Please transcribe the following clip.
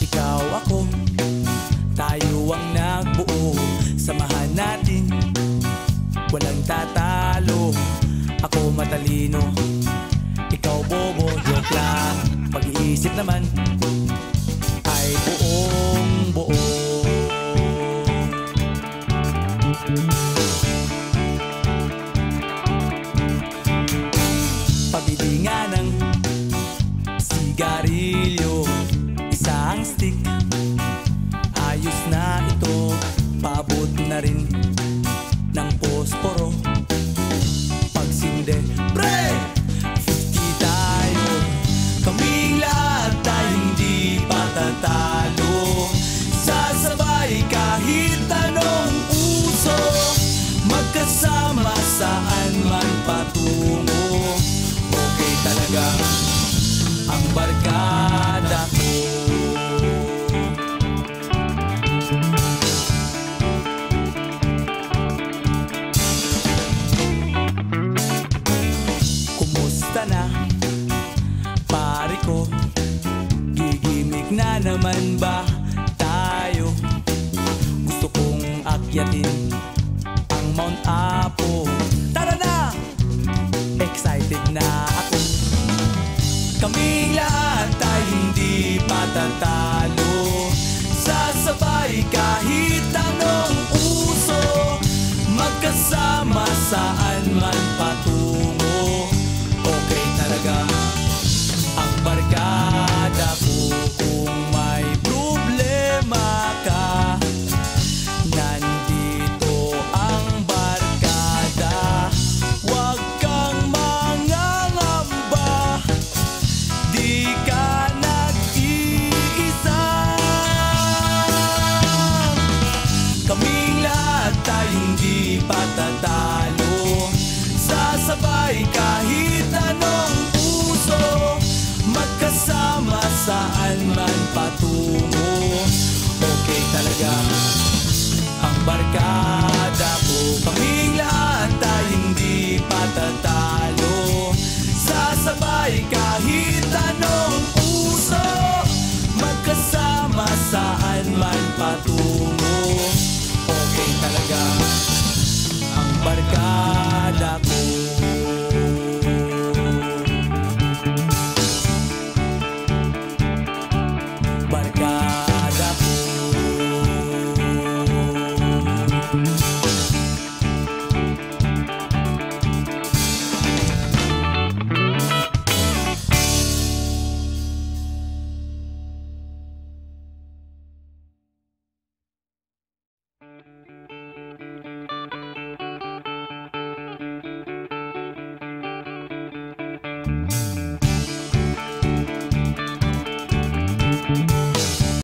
Ikaw ako, tayo ang nagbuo. Samahan natin, walang tatalo. Ako matalino, ikaw bobo. Joke lang, pag-iisip naman ay buong buo. Pabili nga ng sigarilyo, isang stick, ayos na ito. Paabot na rin ng posporo. Pagsinde, pre! 50 tayo, kaming lahat tayo hindi patatalo. Sasabay kahit anong uso, magkasama saan man patungo. Okay talaga ang barkada ko. Kumusta na, pare ko? Gigimik na naman ba tayo? Gusto kong akyatin ang Mount Apo. Tara na! Excited na ako. Kaming lahat tayo hindi patatalo. Sasabay kahit anong uso, magkasama saan man patungo. Okay talaga ang barkada ko. Kung may problema ka, nandito ang barkada. Huwag kang mangangamba, di ka nag-iisa. Kaming lahat tayo hindi patatalo. Sasabay kahit anong uso, magkasama saan man patungo. Okay talaga ang barkada ko. Kaming lahat tayo hindi patatalo. Sasabay kahit anong uso, magkasama saan man patungo. Okay talaga